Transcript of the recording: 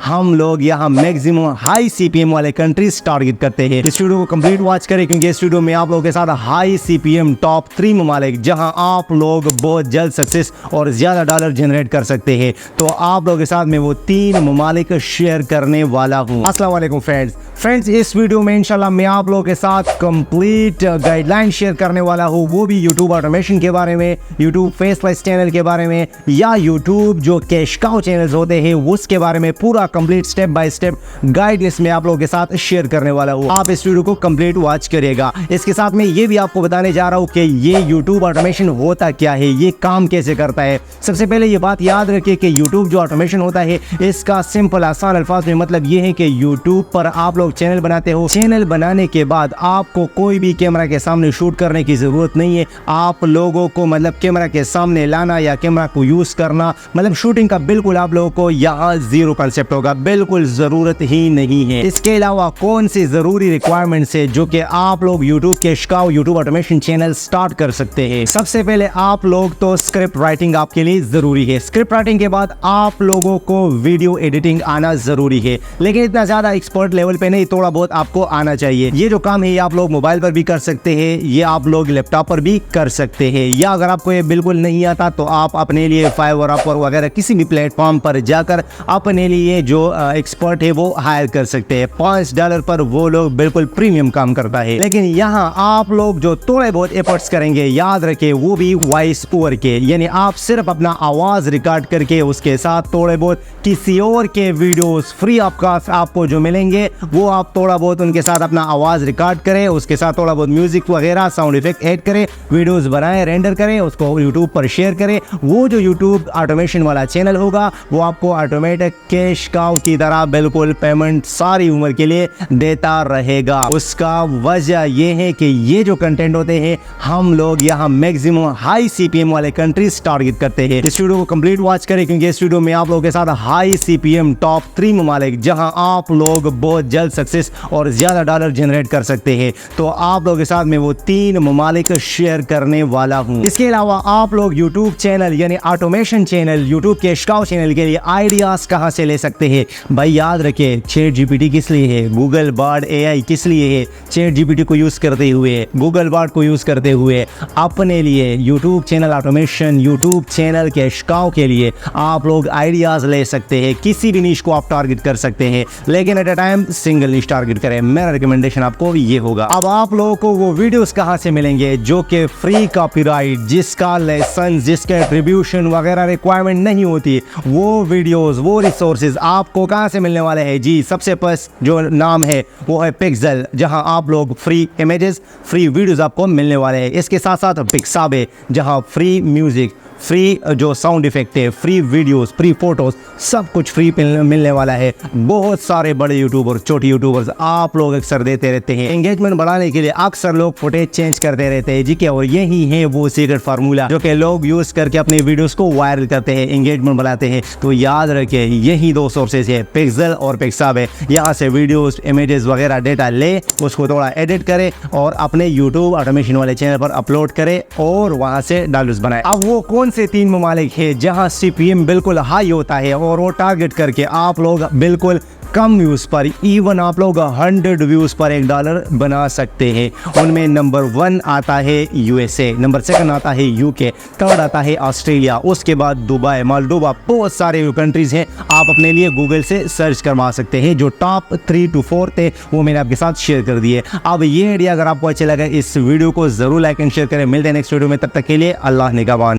हम लोग यहाँ मैक्सिमम हाई सीपीएम वाले कंट्रीज टारगेट करते हैं। इस वीडियो को कंप्लीट वॉच करें क्योंकि इस वीडियो में आप लोगों के साथ हाई सीपीएम टॉप 3 ममालिक जहां आप लोग बहुत जल्द सक्सेस और ज्यादा डॉलर जनरेट कर सकते हैं। तो आप लोगों के साथ मैं वो 3 ममालिक शेयर करने वाला हूँ। अस्सलाम वालेकुम फ्रेंड्स, इस वीडियो में इंशाल्लाह मैं आप लोगों के साथ कंप्लीट गाइडलाइन शेयर करने वाला हूँ, वो भी यूट्यूब ऑटोमेशन के बारे में, यूट्यूब फेसलेस चैनल के बारे में, या यूट्यूब जो कैश काउ चैनल्स होते हैं उसके बारे में पूरा complete step by step guide list में आप लोगों के साथ शेयर करने वाला हूँ। आप इस वीडियो को कंप्लीट वॉच करिएगा। इसके साथ में ये भी आपको बताने जा रहा हूँ कि ये यूट्यूब ऑटोमेशन होता क्या है, ये काम कैसे करता है। सबसे पहले ये बात याद रखिए कि यूट्यूब जो ऑटोमेशन होता है इसका सिंपल आसान अल्फाज में मतलब ये है कि यूट्यूब पर आप लोग चैनल बनाते हो, चैनल बनाने के बाद आपको कोई भी कैमरा के सामने शूट करने की जरूरत नहीं है। आप लोगों को मतलब कैमरा के सामने लाना या कैमरा को यूज करना मतलब शूटिंग का बिल्कुल आप लोगों को यहाँ जीरो कंसेप्ट होगा, बिल्कुल जरूरत ही नहीं है। इसके अलावा कौन सी जरूरी रिक्वायरमेंट्स है जो कि आप लोग यूट्यूब के शिकाओ यूट्यूब ऑटोमेशन चैनल स्टार्ट कर सकते हैं। सबसे पहले आप लोग तो स्क्रिप्ट राइटिंग आपके लिए जरूरी है। स्क्रिप्ट राइटिंग के बाद आप लोगों को वीडियो एडिटिंग आना जरूरी है, लेकिन इतना ज्यादा एक्सपर्ट लेवल पे नहीं, थोड़ा बहुत आपको आना चाहिए। ये जो काम है ये आप लोग मोबाइल पर भी कर सकते हैं, ये आप लोग लैपटॉप पर भी कर सकते हैं, या अगर आपको ये बिल्कुल नहीं आता तो आप अपने लिए फाइवर अपवर वगैरह किसी भी प्लेटफॉर्म पर जाकर अपने लिए जो एक्सपर्ट है वो हायर कर सकते हैं। $5 पर वो लोग बिल्कुल प्रीमियम काम करता है। लेकिन यहाँ आप लोग जो थोड़े बहुत एफर्ट्स करेंगे याद रखें वो भी वॉइस ओवर के, यानी आप सिर्फ अपना आवाज रिकॉर्ड करके उसके साथ थोड़े बहुत किसी और के वीडियोस फ्री आपको जो मिलेंगे वो आप थोड़ा बहुत उनके साथ अपना आवाज रिकॉर्ड करें, उसके साथ थोड़ा बहुत म्यूजिक वगैरह साउंड इफेक्ट ऐड करें, वीडियोस बनाएं, रेंडर करें, उसको यूट्यूब पर शेयर करें। वो जो यूट्यूब ऑटोमेशन वाला चैनल होगा वो आपको ऑटोमेटिक कैश काउ की तरह बिल्कुल पेमेंट सारी उम्र के लिए देता रहेगा। उसका वजह ये है कि ये जो कंटेंट होते हैं हम लोग यहाँ मैक्सिमम हाई सीपीएम वाले कंट्रीज टारगेट करते हैं। इस वीडियो को कंप्लीट वॉच करें क्योंकि इस वीडियो में आप लोगों के साथ हाई सीपीएम टॉप 3 ममालिक जहां आप लोग बहुत जल्द सक्सेस और ज्यादा डॉलर जनरेट कर सकते हैं। तो आप लोगों के साथ मैं वो 3 ममालिक शेयर करने वाला हूं। इसके अलावा आप लोग यूट्यूब चैनल यानी ऑटोमेशन चैनल यूट्यूब के शिकाओ चैनल के लिए आइडियाज कहां से ले सकते हैं? भाई याद रखिए चैट जीपीटी किस लिए है, गूगल बार्ड एआई किस लिए है। चैट जीपीटी को यूज करते हुए, गूगल बार्ड को यूज करते हुए अपने लिए YouTube channel automation, YouTube channel के शिकाओ के लिए आप लोग आइडियाज ले सकते हैं। किसी भी नीश को आप टारगेट कर सकते हैं, लेकिन at a time single niche target करें। मेरा रिकमेंडेशन आपको ये होगा। अब आप लोगों को वो वीडियोस कहां से मिलेंगे जो कि फ्री कॉपीराइट, जिसका लाइसेंस, जिसके एट्रीब्यूशन वगैरह रिक्वायरमेंट नहीं होती, वो वीडियोस, वो रिसोर्सेज आपको कहां से मिलने वाले हैं? जी सबसे फर्स्ट जो नाम है वो है पिक्सेल, जहां आप लोग फ्री इमेजेस, फ्री वीडियोस आपको मिलने वाले हैं। इसके साथ साथ पिक्साबे जहां फ्री म्यूजिक, फ्री जो साउंड इफेक्ट है, फ्री वीडियोस, फ्री फोटोज, सब कुछ फ्री मिलने वाला है। बहुत सारे बड़े यूट्यूबर, छोटे यूट्यूबर्स आप लोग अक्सर देते रहते हैं। एंगेजमेंट बढ़ाने के लिए अक्सर लोग फुटेज चेंज करते रहते हैं जी क्या, और यही है वो सीक्रेट फार्मूला जो कि लोग यूज करके अपने वीडियोस को वायरल करते हैं, एंगेजमेंट बढ़ाते हैं। तो याद रखिए यही 2 सोर्सेज है, पिक्सेल और पिक्साबे। यहाँ से वीडियोस, इमेजेस वगैरह डेटा ले, उसको थोड़ा एडिट करे और अपने यूट्यूब ऑटोमेशन वाले चैनल पर अपलोड करे और वहां से डॉलर्स बनाए। अब वो कौन से 3 ममालिक है जहां सीपीएम बिल्कुल हाई होता है और वो टारगेट करके आप लोग बिल्कुल कम व्यूज पर, इवन आप लोग 100 व्यूज पर $1 बना सकते हैं? उनमें नंबर 1 आता है यूएसए, नंबर 2 आता है यूके, 3rd आता है ऑस्ट्रेलिया, उसके बाद दुबई, मालदोवा, बहुत सारे कंट्रीज हैं। आप अपने लिए गूगल से सर्च करवा सकते हैं। जो टॉप 3 to 4 थे वो मैंने आपके साथ शेयर कर दिए। अब ये आइडिया अगर आपको अच्छा लगा इस वीडियो को जरूर लाइक एंड शेयर करें। मिलते हैं नेक्स्ट वीडियो में, तब तक के लिए अल्लाह निगहबान।